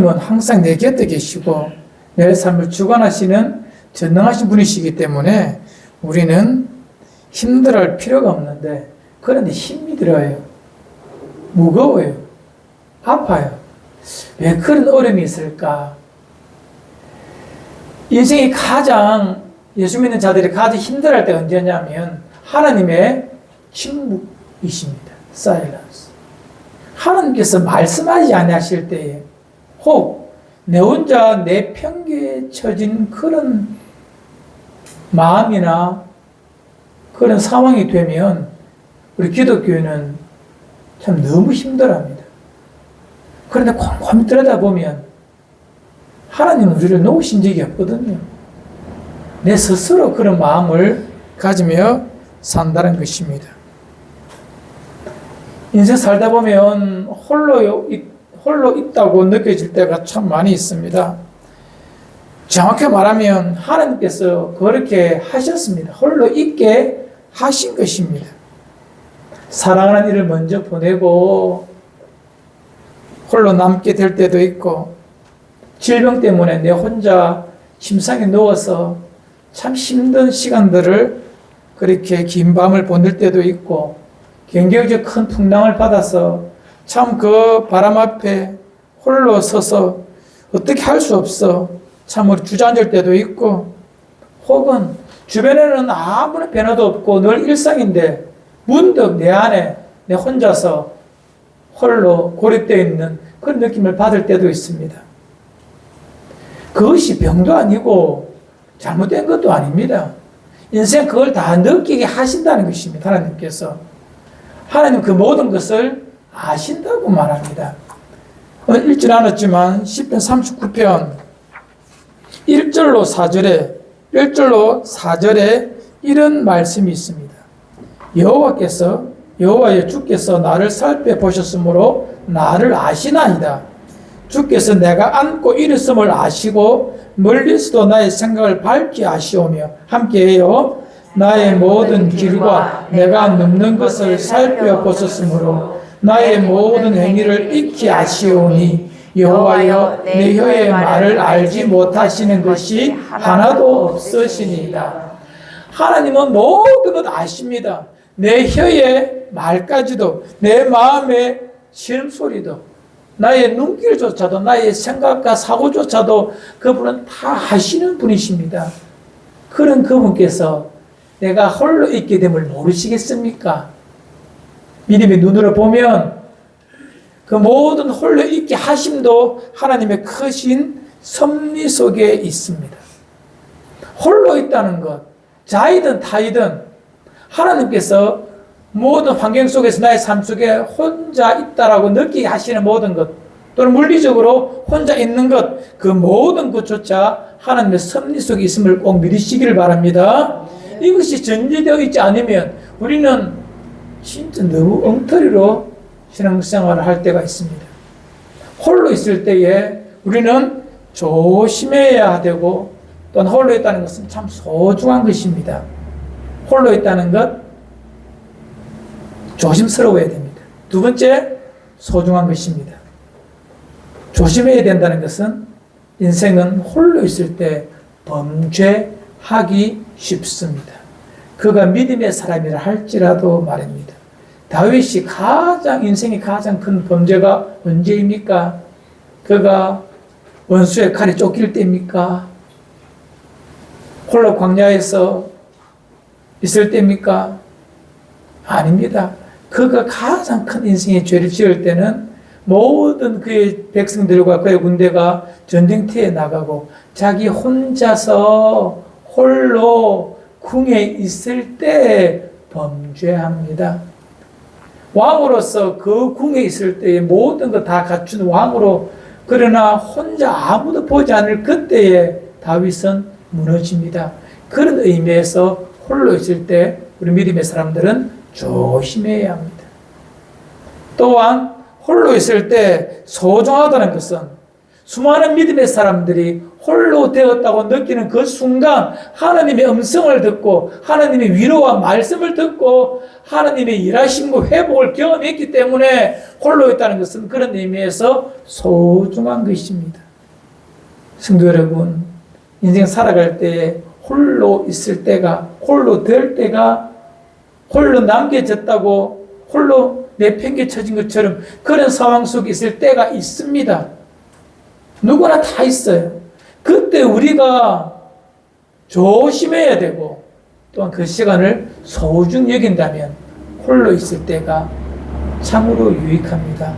하나님은 항상 내 곁에 계시고 내 삶을 주관하시는 전능하신 분이시기 때문에 우리는 힘들어할 필요가 없는데, 그런데 힘이 들어요. 무거워요. 아파요. 왜 그런 어려움이 있을까? 인생이 가장, 예수 믿는 자들이 가장 힘들어할 때가 언제냐면 하나님의 침묵이십니다. 사일런스. 하나님께서 말씀하지 아니하실 때에, 혹 내 혼자 내 편개에 처진 그런 마음이나 그런 상황이 되면 우리 기독교인은 참 너무 힘들어합니다. 그런데 곰곰이 들여다보면 하나님은 우리를 놓으신 적이 없거든요. 내 스스로 그런 마음을 가지며 산다는 것입니다. 인생 살다 보면 홀로 있다고 느껴질 때가 참 많이 있습니다. 정확히 말하면 하나님께서 그렇게 하셨습니다. 홀로 있게 하신 것입니다. 사랑하는 이를 먼저 보내고 홀로 남게 될 때도 있고, 질병 때문에 내 혼자 침상에 누워서 참 힘든 시간들을 그렇게 긴 밤을 보낼 때도 있고, 경제적 큰 풍랑을 받아서 참 그 바람 앞에 홀로 서서 어떻게 할 수 없어 참으로 주저앉을 때도 있고, 혹은 주변에는 아무런 변화도 없고 늘 일상인데 문득 내 안에 내 혼자서 홀로 고립되어 있는 그런 느낌을 받을 때도 있습니다. 그것이 병도 아니고 잘못된 것도 아닙니다. 인생 그걸 다 느끼게 하신다는 것입니다. 하나님께서. 하나님 그 모든 것을 아신다고 말합니다. 오늘 읽지 않았지만 10편 39편 1절로 4절에 이런 말씀이 있습니다. 여호와여 주께서 나를 살펴보셨으므로 나를 아시나이다. 주께서 내가 안고 일었음을 아시고 멀리서도 나의 생각을 밝히 아시오며 함께해요 나의 모든 길과 내가 눕는 것을 살펴보셨으므로 나의 모든 행위를 익히 아시오니 여호와여 내 혀의 말을 알지 못하시는 것이 하나도 없으시니이다. 하나님은 모든 것 아십니다. 내 혀의 말까지도, 내 마음의 시름소리도, 나의 눈길조차도, 나의 생각과 사고조차도 그분은 다 아시는 분이십니다. 그런 그분께서 내가 홀로 있게 됨을 모르시겠습니까? 믿음의 눈으로 보면 그 모든 홀로 있게 하심도 하나님의 크신 섭리 속에 있습니다. 홀로 있다는 것, 자이든 타이든 하나님께서 모든 환경 속에서 나의 삶 속에 혼자 있다라고 느끼게 하시는 모든 것, 또는 물리적으로 혼자 있는 것, 그 모든 것조차 하나님의 섭리 속에 있음을 꼭 믿으시기를 바랍니다. 이것이 전제되어 있지 않으면 우리는 진짜 너무 엉터리로 신앙생활을 할 때가 있습니다. 홀로 있을 때에 우리는 조심해야 되고, 또는 홀로 있다는 것은 참 소중한 것입니다. 홀로 있다는 것 조심스러워야 됩니다. 두 번째, 소중한 것입니다. 조심해야 된다는 것은 인생은 홀로 있을 때 범죄하기 쉽습니다. 그가 믿음의 사람이라 할지라도 말입니다. 다윗이 인생이 가장 큰 범죄가 언제입니까? 그가 원수의 칼에 쫓길 때입니까? 홀로 광야에서 있을 때입니까? 아닙니다. 그가 가장 큰 인생의 죄를 지을 때는 모든 그의 백성들과 그의 군대가 전쟁터에 나가고 자기 혼자서 홀로 궁에 있을 때 범죄합니다. 왕으로서 그 궁에 있을 때에 모든 것 다 갖춘 왕으로, 그러나 혼자 아무도 보지 않을 그때에 다윗은 무너집니다. 그런 의미에서 홀로 있을 때 우리 믿음의 사람들은 조심해야 합니다. 또한 홀로 있을 때 소중하다는 것은 수많은 믿음의 사람들이 홀로 되었다고 느끼는 그 순간 하나님의 음성을 듣고 하나님의 위로와 말씀을 듣고 하나님의 일하심과 회복을 경험했기 때문에 홀로 있다는 것은 그런 의미에서 소중한 것입니다. 성도 여러분, 인생 살아갈 때 홀로 있을 때가, 홀로 될 때가, 홀로 남겨졌다고 홀로 내팽개쳐진 것처럼 그런 상황 속에 있을 때가 있습니다. 누구나 다 있어요. 그때 우리가 조심해야 되고 또한 그 시간을 소중히 여긴다면 홀로 있을 때가 참으로 유익합니다.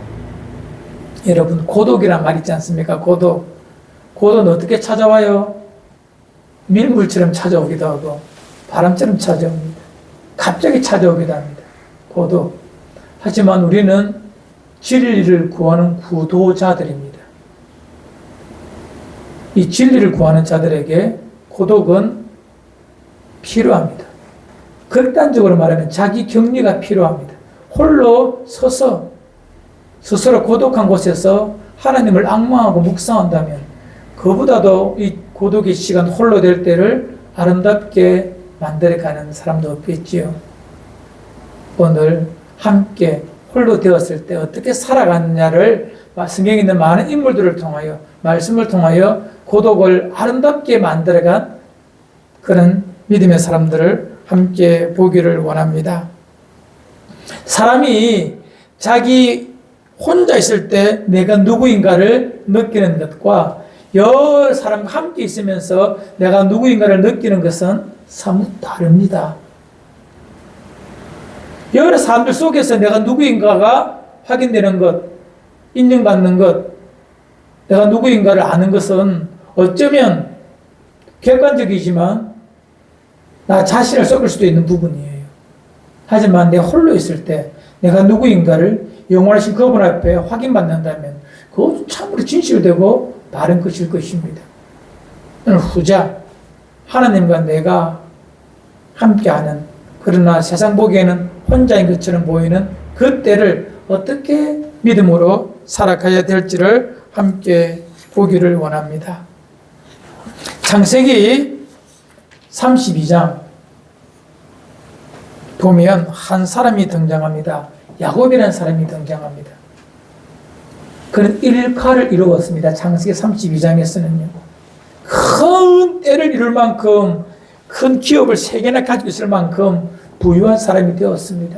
여러분, 고독이란 말 있지 않습니까? 고독은 어떻게 찾아와요? 밀물처럼 찾아오기도 하고 바람처럼 찾아옵니다. 갑자기 찾아오기도 합니다. 고독. 하지만 우리는 진리를 구하는 구도자들입니다. 이 진리를 구하는 자들에게 고독은 필요합니다. 극단적으로 말하면 자기 격리가 필요합니다. 홀로 서서 스스로 고독한 곳에서 하나님을 앙망하고 묵상한다면 그보다도 이 고독의 시간, 홀로 될 때를 아름답게 만들어가는 사람도 없겠지요. 오늘 함께 홀로 되었을 때 어떻게 살아가느냐를 성경에 있는 많은 인물들을 통하여, 말씀을 통하여 고독을 아름답게 만들어간 그런 믿음의 사람들을 함께 보기를 원합니다. 사람이 자기 혼자 있을 때 내가 누구인가를 느끼는 것과 여러 사람과 함께 있으면서 내가 누구인가를 느끼는 것은 사뭇 다릅니다. 여러 사람들 속에서 내가 누구인가가 확인되는 것, 인정받는 것, 내가 누구인가를 아는 것은 어쩌면 객관적이지만 나 자신을 썩을 수도 있는 부분이에요. 하지만 내가 홀로 있을 때 내가 누구인가를 영원하신 그분 앞에 확인받는다면 그것도 참으로 진실되고 바른 것일 것입니다. 후자, 하나님과 내가 함께하는, 그러나 세상 보기에는 혼자인 것처럼 보이는 그때를 어떻게 믿음으로 살아가야 될지를 함께 보기를 원합니다. 창세기 32장 보면 한 사람이 등장합니다. 야곱이라는 사람이 등장합니다. 그는 일가를 이루었습니다. 창세기 32장에서는요. 큰 때를 이룰 만큼, 큰 기업을 3개나 가지고 있을 만큼 부유한 사람이 되었습니다.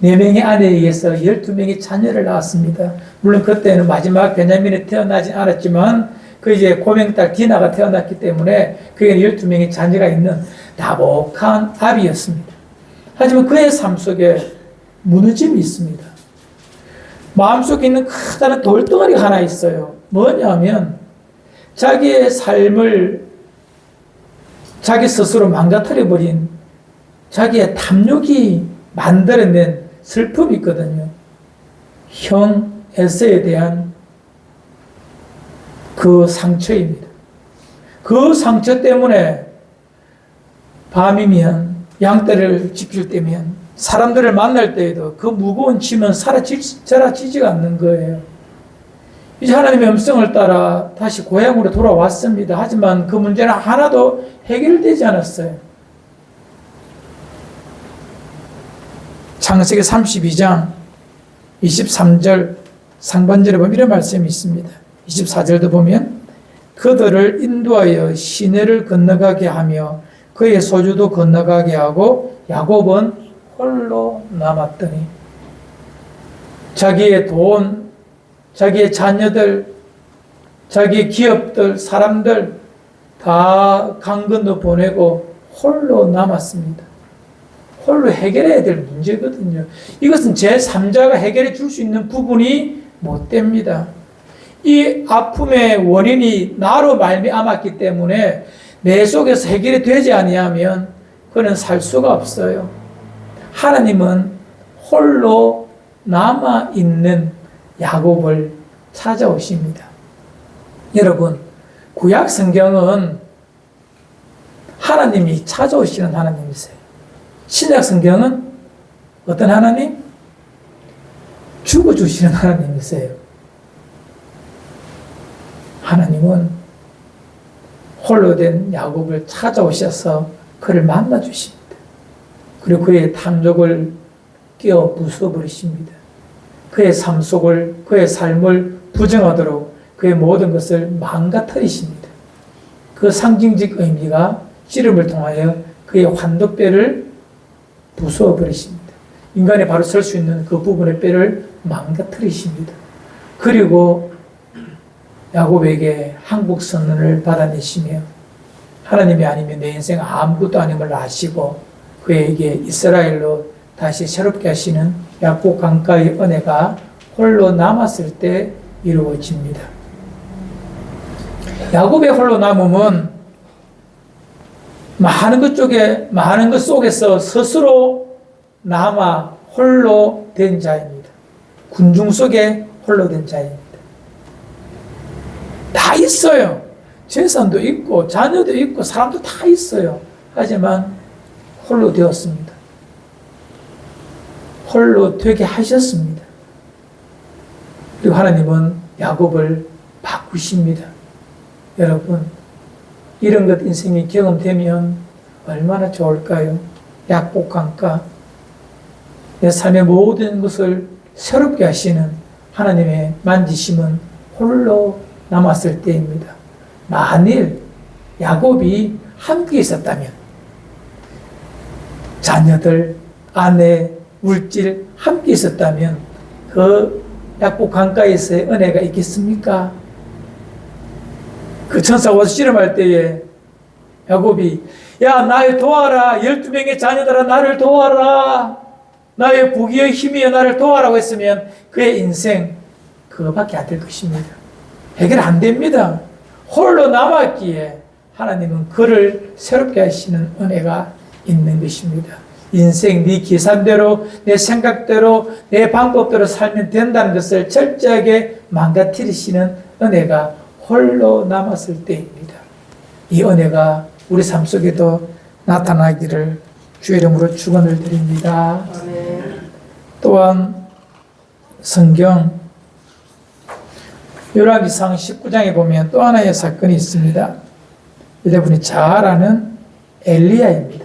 4명의 아내에 의해서 12명의 자녀를 낳았습니다. 물론 그때는 마지막 베냐민이 태어나지 않았지만 그 이제 고명딸 디나가 태어났기 때문에 그에게 12명의 자녀가 있는 다복한 아비였습니다. 하지만 그의 삶 속에 무너짐이 있습니다. 마음속에 있는 커다란 돌덩어리가 하나 있어요. 뭐냐면 자기의 삶을 자기 스스로 망가뜨려버린 자기의 탐욕이 만들어낸 슬픔이 있거든요. 형 에서에 대한 그 상처입니다. 그 상처 때문에 밤이면 양떼를 지킬 때면 사람들을 만날 때에도 그 무거운 짐은 사라지지가 않는 거예요. 이제 하나님의 음성을 따라 다시 고향으로 돌아왔습니다. 하지만 그 문제는 하나도 해결되지 않았어요. 창세기 32장 23절 상반절에 보면 이런 말씀이 있습니다. 24절도 보면 그들을 인도하여 시내를 건너가게 하며 그의 소주도 건너가게 하고 야곱은 홀로 남았더니 자기의 돈, 자기의 자녀들, 자기의 기업들, 사람들 다 강 건너 보내고 홀로 남았습니다. 홀로 해결해야 될 문제거든요. 이것은 제3자가 해결해 줄 수 있는 부분이 못 됩니다. 이 아픔의 원인이 나로 말미암았기 때문에 내 속에서 해결이 되지 아니하면 그는 살 수가 없어요. 하나님은 홀로 남아있는 야곱을 찾아오십니다. 여러분, 구약 성경은 하나님이 찾아오시는 하나님이세요. 신약 성경은 어떤 하나님? 죽어주시는 하나님이세요. 하나님은 홀로 된 야곱을 찾아오셔서 그를 만나 주십니다. 그리고 그의 탐욕을 끼워 부숴버리십니다. 그의 삶 속을, 그의 삶을 부정하도록 그의 모든 것을 망가뜨리십니다. 그 상징적 의미가 씨름을 통하여 그의 환도뼈를 부숴버리십니다. 인간이 바로 설 수 있는 그 부분의 뼈를 망가뜨리십니다. 그리고 야곱에게 항복 선언을 받아내시며 하나님이 아니면 내 인생 아무것도 아님을 아시고 그에게 이스라엘로 다시 새롭게 하시는 야곱 강가의 은혜가 홀로 남았을 때 이루어집니다. 야곱의 홀로 남음은 많은 것 속에서 스스로 남아 홀로 된 자입니다. 군중 속에 홀로 된 자입니다. 다 있어요. 재산도 있고 자녀도 있고 사람도 다 있어요. 하지만 홀로 되었습니다. 홀로 되게 하셨습니다. 그리고 하나님은 야곱을 바꾸십니다. 여러분, 이런 것 인생이 경험되면 얼마나 좋을까요? 야곱 강가, 내 삶의 모든 것을 새롭게 하시는 하나님의 만지심은 홀로 남았을 때입니다. 만일 야곱이 함께 있었다면, 자녀들, 아내, 물질 함께 있었다면 그 야곱 강가에서의 은혜가 있겠습니까? 그 천사가 와서 씨름할 때에 야곱이 야 나를 도와라, 12명의 자녀들아 나를 도와라, 나의 부귀의 힘이여 나를 도와라고 했으면 그의 인생 그거밖에 안 될 것입니다. 해결 안 됩니다. 홀로 남았기에 하나님은 그를 새롭게 하시는 은혜가 있는 것입니다. 인생 네 계산대로 내 생각대로 내 방법대로 살면 된다는 것을 철저하게 망가뜨리시는 은혜가 홀로 남았을 때입니다. 이 은혜가 우리 삶 속에도 나타나기를 주의 이름으로 축원을 드립니다. 아멘. 또한 성경 열왕기상 19장에 보면 또 하나의 사건이 있습니다. 여러분이 잘 아는 엘리야입니다.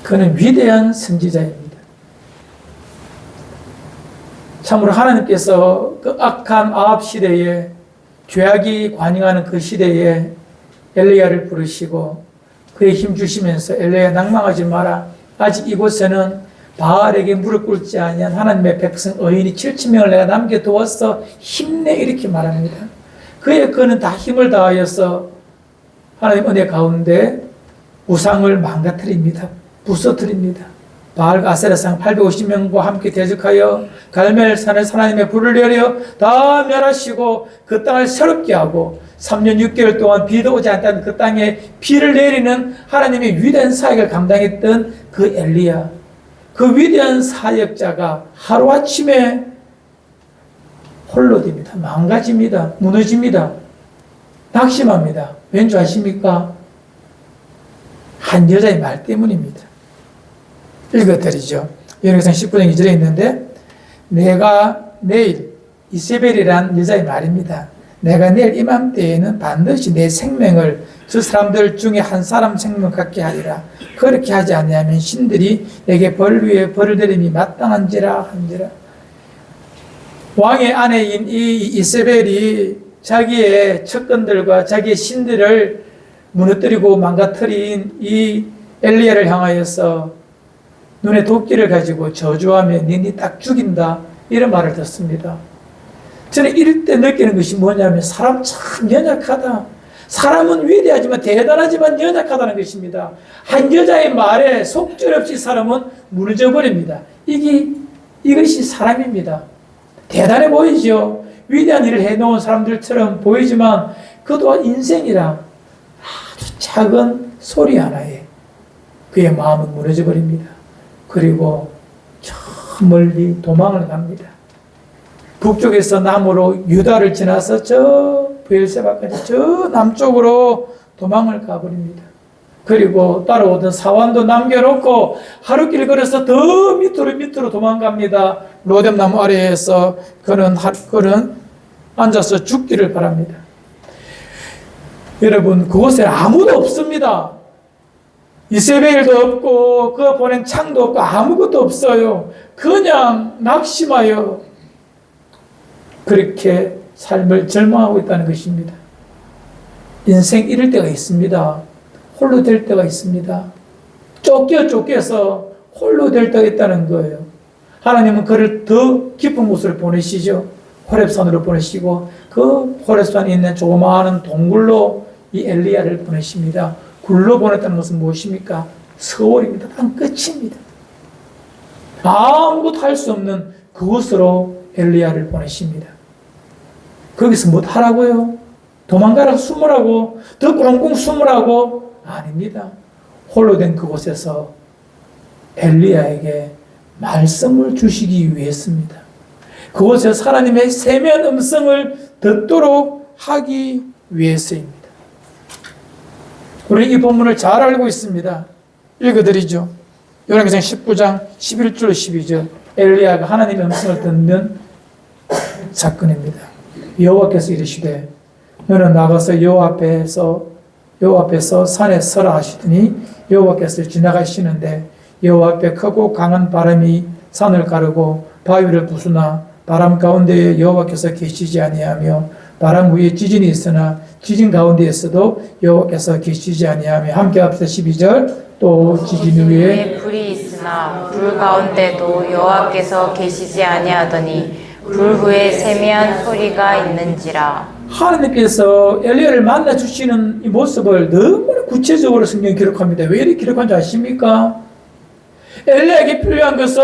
그는 위대한 선지자입니다. 참으로 하나님께서 그 악한 아합 시대에, 죄악이 관영하는 그 시대에 엘리야를 부르시고 그의 힘 주시면서 엘리야 낭망하지 마라. 아직 이곳에는 바알에게 무릎 꿇지 아니한 하나님의 백성 의인이 7,000명을 내가 남겨두었어. 힘내, 이렇게 말합니다. 그는 다 힘을 다하여서 하나님 은혜 가운데 우상을 망가뜨립니다. 부서뜨립니다. 바알과 아세라상 850명과 함께 대적하여 갈멜산에서 하나님의 불을 내려 다 멸하시고 그 땅을 새롭게 하고 3년 6개월 동안 비도 오지 않다는 그 땅에 비를 내리는 하나님의 위대한 사역을 감당했던 그 엘리야, 그 위대한 사역자가 하루아침에 홀로 됩니다. 망가집니다. 무너집니다. 낙심합니다. 왠지 아십니까? 한 여자의 말 때문입니다. 읽어드리죠. 열왕기상 19장 2절에 있는데 내가 내일, 이세벨이란 여자의 말입니다. 내가 내일 이맘때에는 반드시 내 생명을 저 사람들 중에 한 사람 생명 같게 하리라. 그렇게 하지 않으면 신들이 내게 벌 위에 벌을 내림이 마땅한지라 한지라. 왕의 아내인 이 이세벨이 자기의 척근들과 자기의 신들을 무너뜨리고 망가뜨린 이 엘리야를 향하여서 눈에 도끼를 가지고 저주하며 니네 딱 죽인다, 이런 말을 듣습니다. 저는 이럴 때 느끼는 것이 뭐냐면 사람 참 연약하다. 사람은 위대하지만 대단하지만 연약하다는 것입니다. 한 여자의 말에 속절없이 사람은 무너져 버립니다. 이것이 사람입니다. 대단해 보이죠. 위대한 일을 해놓은 사람들처럼 보이지만 그 또한 인생이라 아주 작은 소리 하나에 그의 마음은 무너져 버립니다. 그리고 저 멀리 도망을 갑니다. 북쪽에서 남으로 유다를 지나서 저 브엘세바까지 저 남쪽으로 도망을 가버립니다. 그리고 따라오던 사환도 남겨놓고 하루길 걸어서 더 밑으로 도망갑니다. 로뎀나무 아래에서 그는 앉아서 죽기를 바랍니다. 여러분, 그곳에 아무도 없습니다. 이세벨도 없고 그 보낸 창도 없고 아무것도 없어요. 그냥 낙심하여 그렇게 삶을 절망하고 있다는 것입니다. 인생 이럴 때가 있습니다. 홀로 될 때가 있습니다. 쫓겨서 홀로 될 때가 있다는 거예요. 하나님은 그를 더 깊은 곳으로 보내시죠. 호렙산으로 보내시고 그 호렙산에 있는 조그마한 동굴로 이 엘리야를 보내십니다. 굴로 보냈다는 것은 무엇입니까? 서울입니다. 땅 끝입니다. 아무것도 할 수 없는 그곳으로 엘리야를 보내십니다. 거기서 뭐 하라고요? 도망가라 숨으라고? 더 꽁꽁 숨으라고? 아닙니다. 홀로 된 그곳에서 엘리야에게 말씀을 주시기 위해서입니다. 그곳에서 하나님의 세미한 음성을 듣도록 하기 위해서입니다. 우리 이 본문을 잘 알고 있습니다. 읽어드리죠. 요한계시록 19장 11절 12절 엘리야가 하나님의 음성을 듣는 사건입니다. 여호와께서 이르시되 너는 나가서 여호와 앞에서 산에 서라 하시더니 여호와께서 지나가시는데 여호와 앞에 크고 강한 바람이 산을 가르고 바위를 부수나 바람 가운데에 여호와께서 계시지 아니하며 바람 위에 지진이 있으나 지진 가운데에서도 여호와께서 계시지 아니하며 함께 합시다. 12절 또 지진 위에 불이 있으나 불 가운데도 여호와께서 계시지 아니하더니 불 후에 세미한 소리가 있는지라. 하나님께서 엘리야를 만나 주시는 이 모습을 너무나 구체적으로 성경에 기록합니다. 왜 이렇게 기록한지 아십니까? 엘리야에게 필요한 것은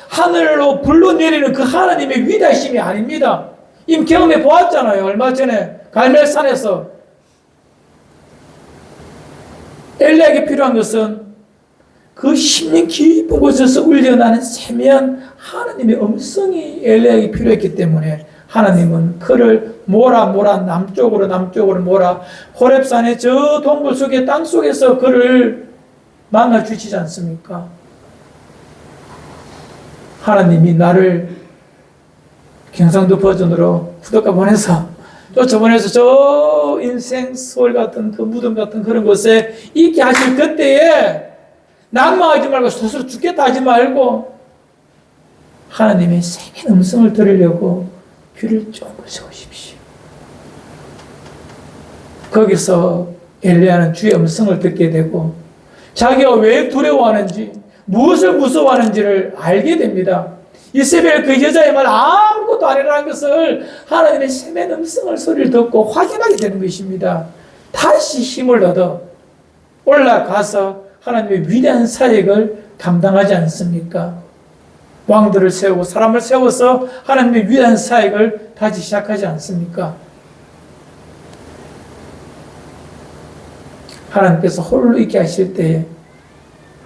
하늘로 불로 내리는 그 하나님의 위대하심이 아닙니다. 이미 경험해 보았잖아요. 얼마 전에 갈멜산에서. 엘리야에게 필요한 것은 그 심령 깊은 곳에서 울려나는 세미한 하나님의 음성이 엘리야에게 필요했기 때문에 하나님은 그를 몰아 남쪽으로 몰아 호렙산의 저 동굴 속에 땅 속에서 그를 만나 주시지 않습니까? 하나님이 나를 경상도 버전으로 구독가 보내서 쫓아보내서 저 인생 소울 같은 그 무덤 같은 그런 곳에 있게 하실 그때에 낙망하지 말고 스스로 죽겠다 하지 말고 하나님의 세미한 음성을 들으려고 귀를 쫑긋 세우십시오. 거기서 엘리야는 주의 음성을 듣게 되고 자기가 왜 두려워하는지 무엇을 무서워하는지를 알게 됩니다. 이세벨 그 여자의 말 아무것도 아니라는 것을 하나님의 세미한 음성을 소리를 듣고 확인하게 되는 것입니다. 다시 힘을 얻어 올라가서 하나님의 위대한 사역을 감당하지 않습니까? 왕들을 세우고 사람을 세워서 하나님의 위대한 사역을 다시 시작하지 않습니까? 하나님께서 홀로 있게 하실 때에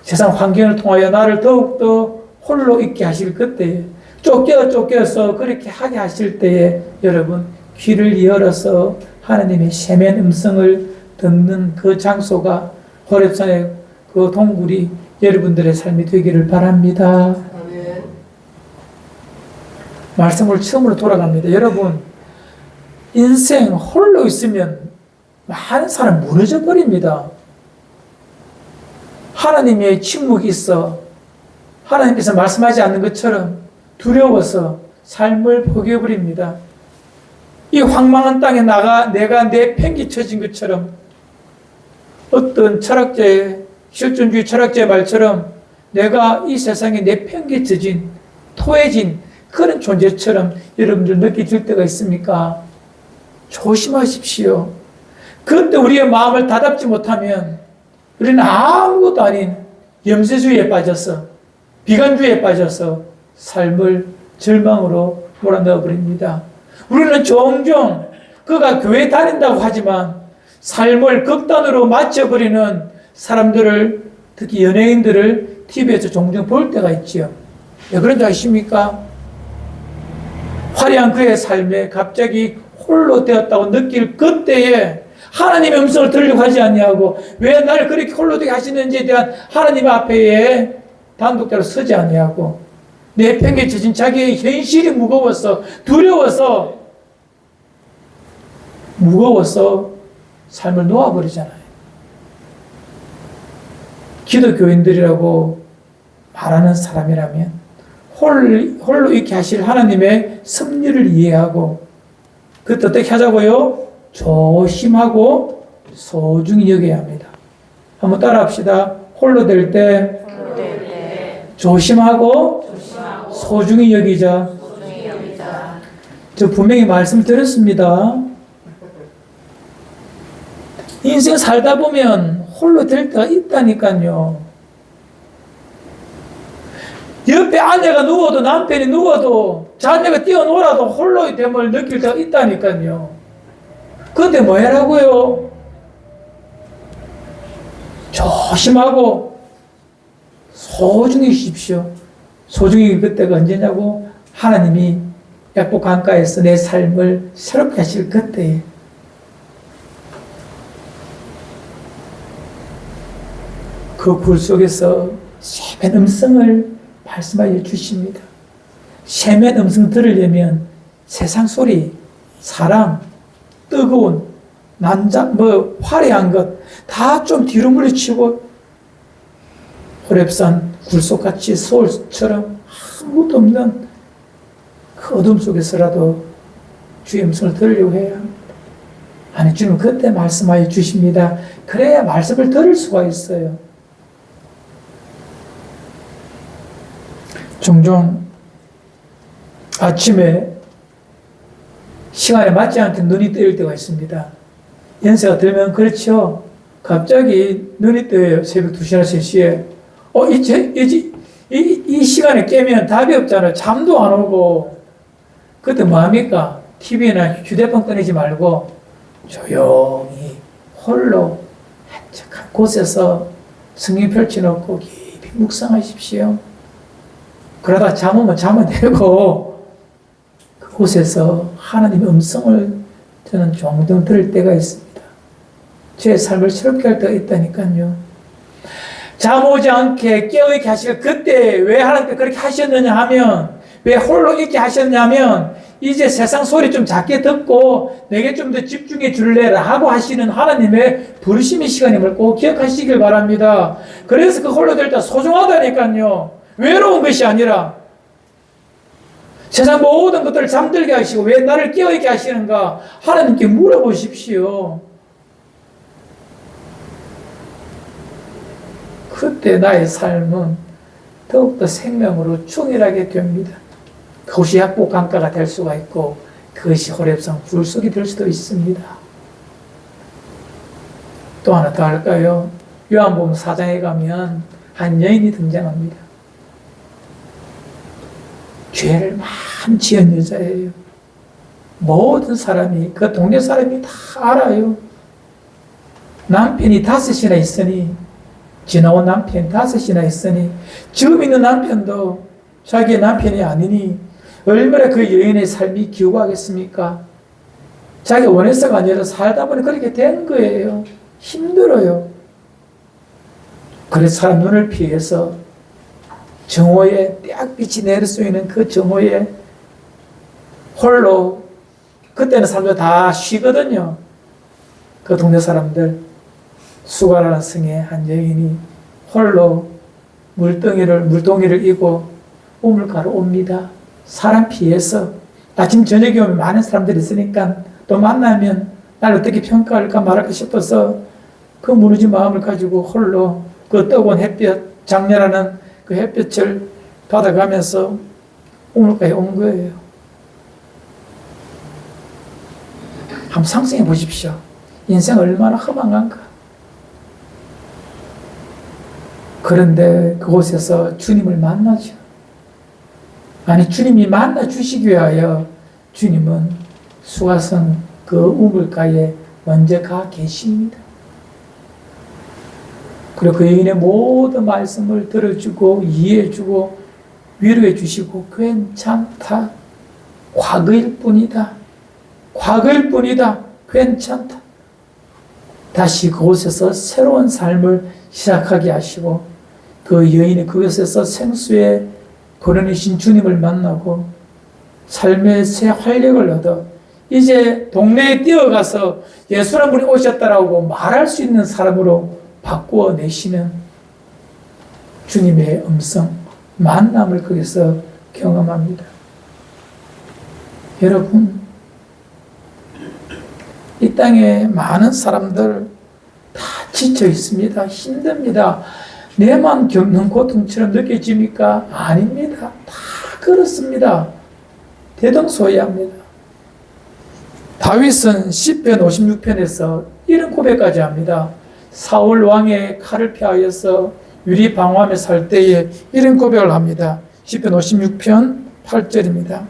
세상 환경을 통하여 나를 더욱더 홀로 있게 하실 그때에 쫓겨서 그렇게 하게 하실 때에 여러분 귀를 열어서 하나님의 세미한 음성을 듣는 그 장소가 호렙산의 그 동굴이 여러분들의 삶이 되기를 바랍니다. 아멘. 말씀을 처음으로 돌아갑니다. 여러분 인생 홀로 있으면 많은 사람 무너져 버립니다. 하나님의 침묵이 있어 하나님께서 말씀하지 않는 것처럼 두려워서 삶을 포기해버립니다. 이 황망한 땅에 내가 내팽개쳐진 것처럼 어떤 실존주의 철학자의 말처럼 내가 이 세상에 내팽개쳐진 토해진 그런 존재처럼 여러분들 느껴질 때가 있습니까? 조심하십시오. 그때 우리의 마음을 다잡지 못하면 우리는 아무것도 아닌 염세주의에 빠져서 비관주의에 빠져서 삶을 절망으로 몰아넣어버립니다. 우리는 종종 그가 교회 다닌다고 하지만 삶을 극단으로 맞춰버리는 사람들을 특히 연예인들을 TV에서 종종 볼 때가 있지요. 왜 그런지 아십니까? 화려한 그의 삶에 갑자기 홀로 되었다고 느낄 그때에 하나님의 음성을 들으려고 하지 않냐고 왜 나를 그렇게 홀로 되게 하시는지에 대한 하나님 앞에 단독자로 서지 않냐고 내팽개쳐진 자기의 현실이 무거워서 두려워서 무거워서 삶을 놓아버리잖아요. 기독교인들이라고 말하는 사람이라면 홀로 있게 하실 하나님의 섭리를 이해하고 그때 어떻게 하자고요? 조심하고 소중히 여겨야 합니다. 한번 따라합시다. 홀로 될 때 조심하고 소중히 여기자. 저 분명히 말씀 드렸습니다. 인생 살다 보면 홀로 될 때가 있다니까요. 옆에 아내가 누워도 남편이 누워도 자녀가 뛰어놀아도 홀로의 됨을 느낄 때가 있다니까요. 그런데 뭐 해라고요? 조심하고 소중히 쉬십시오. 소중히 그때가 언제냐고? 하나님이 약복 강가에서 내 삶을 새롭게 하실 그때에. 그 굴 속에서 세면 음성을 말씀하여 주십니다. 세면 음성 들으려면 세상 소리, 사람, 뜨거운, 화려한 것 다 좀 뒤로 물리치고 호렙산 굴속같이 서울처럼 아무것도 없는 그 어둠 속에서라도 주의 음성을 들으려고 해야 합니다. 아니, 주님 그때 말씀하여 주십니다. 그래야 말씀을 들을 수가 있어요. 종종 아침에 시간에 맞지 않게 눈이 뜨일 때가 있습니다. 연세가 들면 그렇죠. 갑자기 눈이 떠요. 새벽 2시나 3시에. 이 시간에 깨면 답이 없잖아요. 잠도 안 오고. 그때 뭐합니까? TV나 휴대폰 꺼내지 말고 조용히 홀로 한적한 곳에서 성경 펼쳐놓고 깊이 묵상하십시오. 그러다 잠오면 잠을 내고 그곳에서 하나님의 음성을 저는 종종 들을 때가 있습니다. 제 삶을 새롭게 할 때가 있다니까요. 잠 오지 않게 깨어있게 하시고 그때 왜 하나님께 그렇게 하셨느냐 하면 왜 홀로 있게 하셨냐면 이제 세상 소리 좀 작게 듣고 내게 좀 더 집중해 줄래라 하고 하시는 하나님의 부르심의 시간임을 꼭 기억하시길 바랍니다. 그래서 그 홀로 될 때 소중하다니까요. 외로운 것이 아니라 세상 모든 것들을 잠들게 하시고 왜 나를 깨어있게 하시는가 하나님께 물어보십시오. 그때 나의 삶은 더욱더 생명으로 충실하게 됩니다. 그것이 약복 강가가 될 수가 있고 그것이 호렙산 굴속이 될 수도 있습니다. 또 하나 더 할까요? 요한복음 4장에 가면 한 여인이 등장합니다. 죄를 많이 지은 여자예요. 모든 사람이, 그 동네 사람이 다 알아요. 남편이 5이나 있으니, 지나온 남편 5이나 있으니, 지금 있는 남편도 자기의 남편이 아니니, 얼마나 그 여인의 삶이 기우하겠습니까? 자기가 원해서가 아니라 살다 보니 그렇게 된 거예요. 힘들어요. 그래서 사람 눈을 피해서 정오에 떼약빛이 내릴 수 있는 그 정오에 홀로 그때는 사람들 다 쉬거든요. 그 동네 사람들 수가라는 성의 한 여인이 홀로 물동이를 이고 우물가로 옵니다. 사람 피해서 아침 저녁에 오면 많은 사람들이 있으니까 또 만나면 날 어떻게 평가할까 말할까 싶어서 그 무너진 마음을 가지고 홀로 그 뜨거운 햇볕, 장렬하는 그 햇볕을 받아가면서 우물가에 온 거예요. 한번 상상해 보십시오. 인생 얼마나 허망한가. 그런데 그곳에서 주님을 만나죠. 아니, 주님이 만나 주시기 위하여 주님은 수가성 그 우물가에 먼저 가 계십니다. 그리고 그 여인의 모든 말씀을 들어주고 이해해주고 위로해 주시고 괜찮다. 과거일 뿐이다. 과거일 뿐이다. 괜찮다. 다시 그곳에서 새로운 삶을 시작하게 하시고 그 여인이 그곳에서 생수의 거론이신 주님을 만나고 삶의 새 활력을 얻어 이제 동네에 뛰어가서 예수란 분이 오셨다라고 말할 수 있는 사람으로 바꾸어 내시는 주님의 음성, 만남을 거기서 경험합니다. 여러분, 이 땅에 많은 사람들 다 지쳐 있습니다. 힘듭니다. 내만 겪는 고통처럼 느껴집니까? 아닙니다. 다 그렇습니다. 대등소이합니다. 다윗은 시편 56편에서 이런 고백까지 합니다. 사울 왕의 칼을 피하여서 유리 방어함에 살 때에 이런 고백을 합니다. 시편 56편 8절입니다.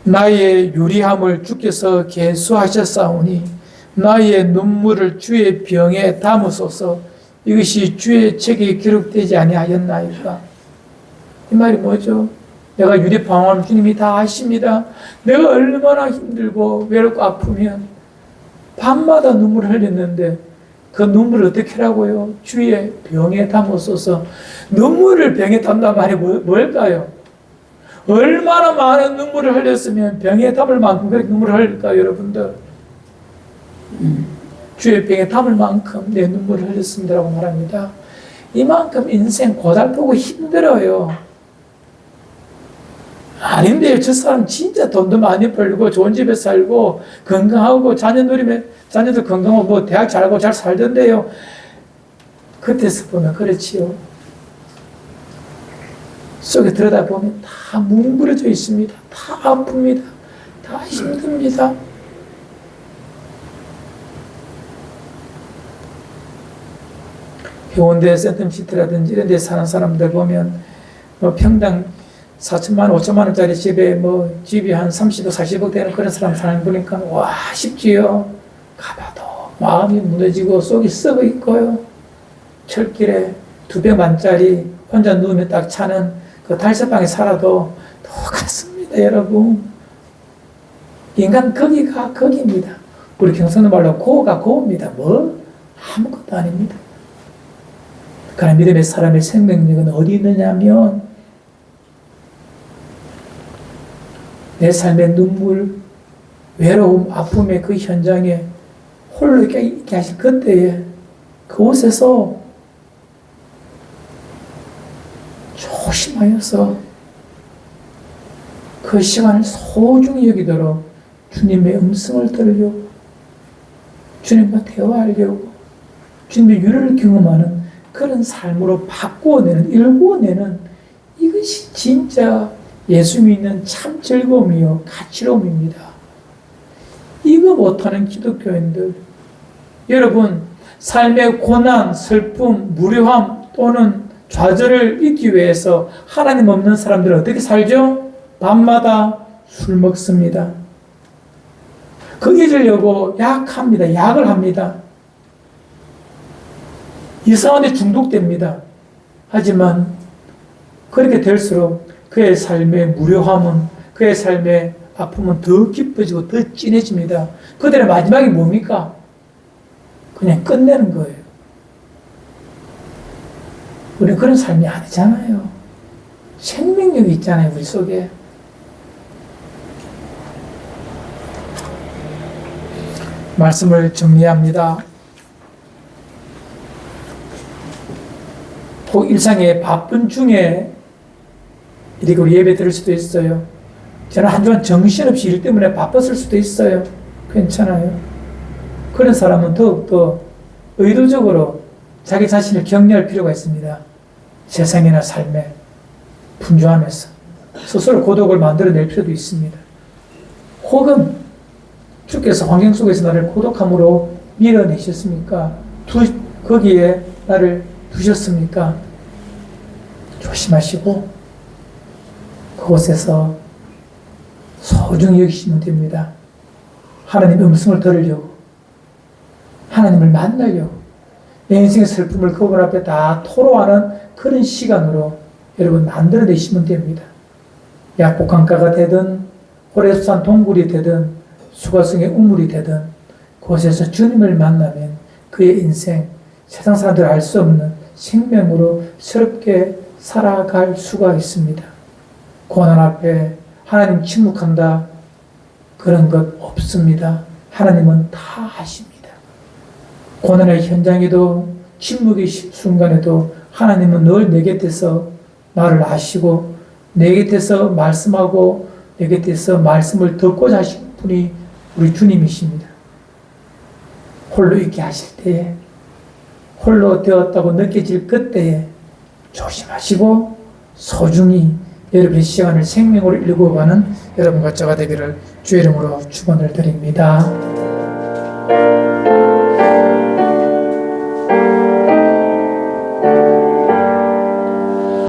나의 유리함을 주께서 계수하셨사오니 나의 눈물을 주의 병에 담으소서. 이것이 주의 책에 기록되지 아니하였나이까. 이 말이 뭐죠? 내가 유리 방어함 주님이 다 아십니다. 내가 얼마나 힘들고 외롭고 아프면 밤마다 눈물을 흘렸는데 그 눈물을 어떻게 하라고요? 주의 병에 담으소서. 눈물을 병에 담는 말이 뭘까요? 얼마나 많은 눈물을 흘렸으면 병에 담을 만큼 그렇게 눈물을 흘릴까요, 여러분들? 주의 병에 담을 만큼 내 눈물을 흘렸습니다라고 말합니다. 이만큼 인생 고달프고 힘들어요. 아닌데요. 저 사람 진짜 돈도 많이 벌고 좋은 집에 살고 건강하고 자녀들 건강하고 뭐 대학 잘 가고 잘 살던데요. 그때서 보면 그렇지요. 속에 들여다보면 다 뭉그러져 있습니다. 다 아픕니다. 다 힘듭니다. 해운대 센텀시티라든지 이런 데 사는 사람들 보면 뭐 평당 4천만 원, 5천만 원짜리 집에 뭐 집이 한 30억, 40억 되는 그런 사람 사는 거 보니까 와, 쉽지요. 가봐도 마음이 무너지고 속이 썩어 있고요. 철길에 200만짜리 혼자 누우면 딱 차는 그 달서방에 살아도 똑같습니다, 여러분. 인간 거기가 거기입니다. 우리 경상도 말로 고가 고입니다. 뭐? 아무것도 아닙니다. 그러나 믿음의 사람의 생명력은 어디 있느냐면 내 삶의 눈물, 외로움, 아픔의 그 현장에 홀로 있게 하실 그때에 그곳에서 조심하여서 그 시간을 소중히 여기도록 주님의 음성을 들으려고, 주님과 대화하려고, 주님의 유를 경험하는 그런 삶으로 바꾸어내는, 일구어내는 이것이 진짜 예수 믿는 참 즐거움이요 가치로움입니다. 이거 못하는 기독교인들, 여러분 삶의 고난, 슬픔, 무료함 또는 좌절을 잊기 위해서 하나님 없는 사람들은 어떻게 살죠? 밤마다 술 먹습니다. 그 잊으려고 약합니다. 약을 합니다. 이상한 데 중독됩니다. 하지만 그렇게 될수록 그의 삶의 무료함은, 그의 삶의 아픔은 더 깊어지고 더 진해집니다. 그들의 마지막이 뭡니까? 그냥 끝내는 거예요. 우리는 그런 삶이 아니잖아요. 생명력이 있잖아요, 우리 속에. 말씀을 정리합니다. 혹 일상의 바쁜 중에 이렇게 우리 예배 드릴 수도 있어요. 저는 한 주간 정신없이 일 때문에 바빴을 수도 있어요. 괜찮아요. 그런 사람은 더욱더 의도적으로 자기 자신을 격려할 필요가 있습니다. 세상이나 삶에 분주하면서 스스로 고독을 만들어낼 필요도 있습니다. 혹은 주께서 환경 속에서 나를 고독함으로 밀어내셨습니까? 거기에 나를 두셨습니까? 조심하시고 그곳에서 소중히 여기시면 됩니다. 하나님의 음성을 들으려고, 하나님을 만나려고, 내 인생의 슬픔을 그분 앞에 다 토로하는 그런 시간으로 여러분 만들어내시면 됩니다. 약복강가가 되든 호레수산 동굴이 되든 수가성의 우물이 되든 그곳에서 주님을 만나면 그의 인생, 세상 사람들 알 수 없는 생명으로 새롭게 살아갈 수가 있습니다. 고난 앞에 하나님 침묵한다, 그런 것 없습니다. 하나님은 다 아십니다. 고난의 현장에도 침묵의 순간에도 하나님은 늘 내 곁에서 나를 아시고 내 곁에서 말씀하고 내 곁에서 말씀을 듣고자 하신 분이 우리 주님이십니다. 홀로 있게 하실 때에, 홀로 되었다고 느껴질 그때에 조심하시고 소중히 여러분의 시간을 생명으로 일구어가는 여러분과 저가 되기를 주의 이름으로 축원을 드립니다.